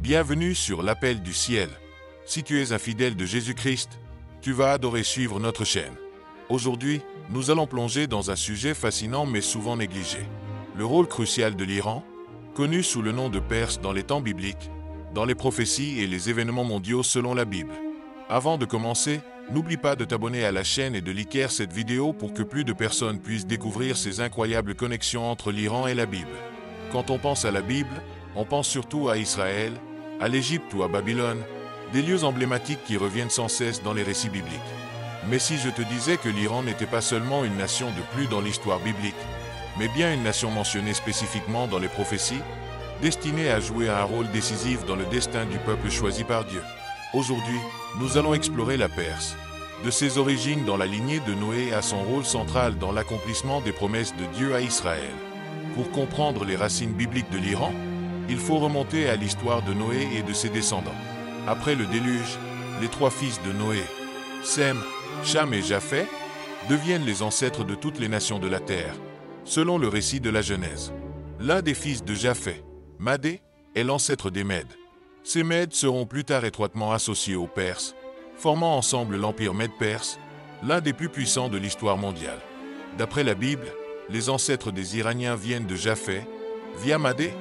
Bienvenue sur l'appel du ciel. Si tu es un fidèle de Jésus-Christ, tu vas adorer suivre notre chaîne. Aujourd'hui, nous allons plonger dans un sujet fascinant mais souvent négligé. Le rôle crucial de l'Iran, connu sous le nom de Perse dans les temps bibliques, dans les prophéties et les événements mondiaux selon la Bible. Avant de commencer, n'oublie pas de t'abonner à la chaîne et de liker cette vidéo pour que plus de personnes puissent découvrir ces incroyables connexions entre l'Iran et la Bible. Quand on pense à la Bible, on pense surtout à Israël, à l'Égypte ou à Babylone, des lieux emblématiques qui reviennent sans cesse dans les récits bibliques. Mais si je te disais que l'Iran n'était pas seulement une nation de plus dans l'histoire biblique, mais bien une nation mentionnée spécifiquement dans les prophéties, destinée à jouer un rôle décisif dans le destin du peuple choisi par Dieu. Aujourd'hui, nous allons explorer la Perse, de ses origines dans la lignée de Noé à son rôle central dans l'accomplissement des promesses de Dieu à Israël. Pour comprendre les racines bibliques de l'Iran, il faut remonter à l'histoire de Noé et de ses descendants. Après le déluge, les trois fils de Noé, Sem, Cham et Japheth, deviennent les ancêtres de toutes les nations de la terre, selon le récit de la Genèse. L'un des fils de Japheth, Madé, est l'ancêtre des Mèdes. Ces Mèdes seront plus tard étroitement associés aux Perses, formant ensemble l'empire Mède-Perse, l'un des plus puissants de l'histoire mondiale. D'après la Bible, les ancêtres des Iraniens viennent de Japheth, via Madé,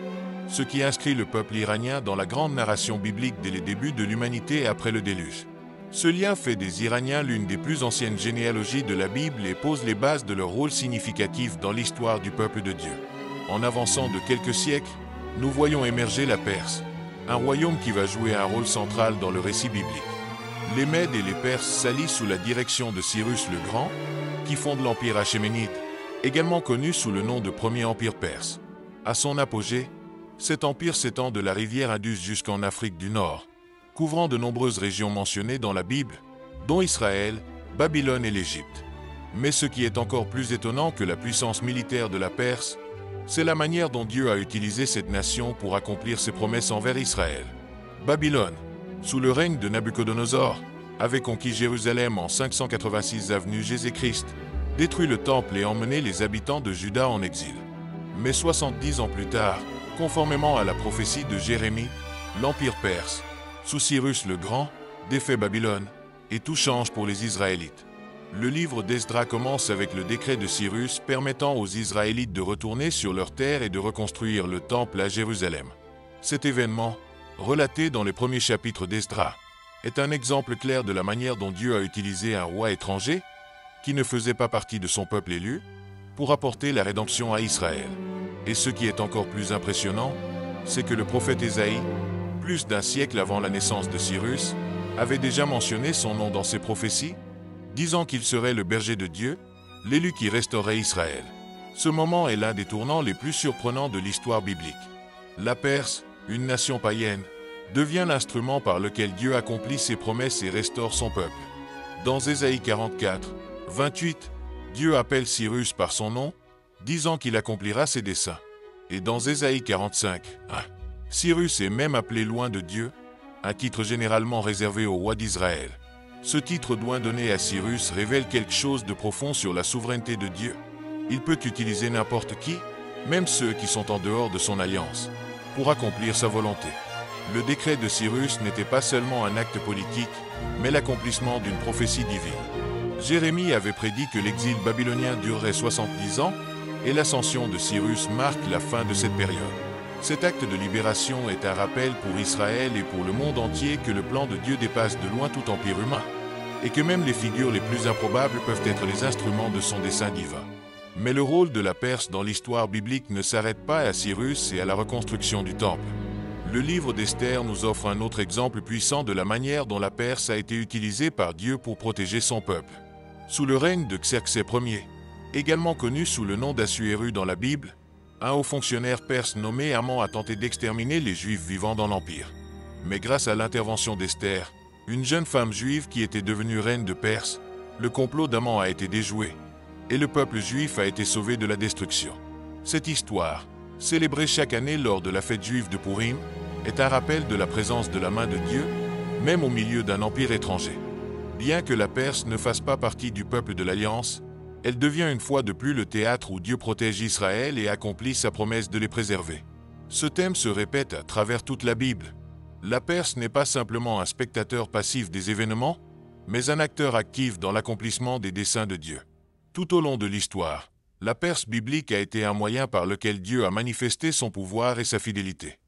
ce qui inscrit le peuple iranien dans la grande narration biblique dès les débuts de l'humanité après le déluge. Ce lien fait des Iraniens l'une des plus anciennes généalogies de la Bible et pose les bases de leur rôle significatif dans l'histoire du peuple de Dieu. En avançant de quelques siècles, nous voyons émerger la Perse, un royaume qui va jouer un rôle central dans le récit biblique. Les Mèdes et les Perses s'allient sous la direction de Cyrus le Grand, qui fonde l'empire achéménide, également connu sous le nom de Premier Empire perse. À son apogée, cet empire s'étend de la rivière Indus jusqu'en Afrique du Nord, couvrant de nombreuses régions mentionnées dans la Bible, dont Israël, Babylone et l'Égypte. Mais ce qui est encore plus étonnant que la puissance militaire de la Perse, c'est la manière dont Dieu a utilisé cette nation pour accomplir ses promesses envers Israël. Babylone, sous le règne de Nabuchodonosor, avait conquis Jérusalem en 586 avenue Jésus-Christ, détruit le temple et emmené les habitants de Juda en exil. Mais 70 ans plus tard, conformément à la prophétie de Jérémie, l'Empire perse, sous Cyrus le Grand, défait Babylone, et tout change pour les Israélites. Le livre d'Esdras commence avec le décret de Cyrus permettant aux Israélites de retourner sur leurs terres et de reconstruire le temple à Jérusalem. Cet événement, relaté dans les premiers chapitres d'Esdras, est un exemple clair de la manière dont Dieu a utilisé un roi étranger, qui ne faisait pas partie de son peuple élu, pour apporter la rédemption à Israël. Et ce qui est encore plus impressionnant, c'est que le prophète Ésaïe, plus d'un siècle avant la naissance de Cyrus, avait déjà mentionné son nom dans ses prophéties, disant qu'il serait le berger de Dieu, l'élu qui restaurait Israël. Ce moment est l'un des tournants les plus surprenants de l'histoire biblique. La Perse, une nation païenne, devient l'instrument par lequel Dieu accomplit ses promesses et restaure son peuple. Dans Ésaïe 44, 28, Dieu appelle Cyrus par son nom, disant qu'il accomplira ses desseins. Et dans Ésaïe 45, 1, Cyrus est même appelé loin de Dieu, un titre généralement réservé au roi d'Israël. Ce titre loin donné à Cyrus révèle quelque chose de profond sur la souveraineté de Dieu. Il peut utiliser n'importe qui, même ceux qui sont en dehors de son alliance, pour accomplir sa volonté. Le décret de Cyrus n'était pas seulement un acte politique, mais l'accomplissement d'une prophétie divine. Jérémie avait prédit que l'exil babylonien durerait 70 ans, et l'ascension de Cyrus marque la fin de cette période. Cet acte de libération est un rappel pour Israël et pour le monde entier que le plan de Dieu dépasse de loin tout empire humain, et que même les figures les plus improbables peuvent être les instruments de son dessein divin. Mais le rôle de la Perse dans l'histoire biblique ne s'arrête pas à Cyrus et à la reconstruction du temple. Le livre d'Esther nous offre un autre exemple puissant de la manière dont la Perse a été utilisée par Dieu pour protéger son peuple. Sous le règne de Xerxès Ier, également connu sous le nom d'Assuéru dans la Bible, un haut fonctionnaire perse nommé Haman a tenté d'exterminer les Juifs vivant dans l'Empire. Mais grâce à l'intervention d'Esther, une jeune femme juive qui était devenue reine de Perse, le complot d'Haman a été déjoué, et le peuple juif a été sauvé de la destruction. Cette histoire, célébrée chaque année lors de la fête juive de Pourim, est un rappel de la présence de la main de Dieu, même au milieu d'un empire étranger. Bien que la Perse ne fasse pas partie du peuple de l'Alliance, elle devient une fois de plus le théâtre où Dieu protège Israël et accomplit sa promesse de les préserver. Ce thème se répète à travers toute la Bible. La Perse n'est pas simplement un spectateur passif des événements, mais un acteur actif dans l'accomplissement des desseins de Dieu. Tout au long de l'histoire, la Perse biblique a été un moyen par lequel Dieu a manifesté son pouvoir et sa fidélité.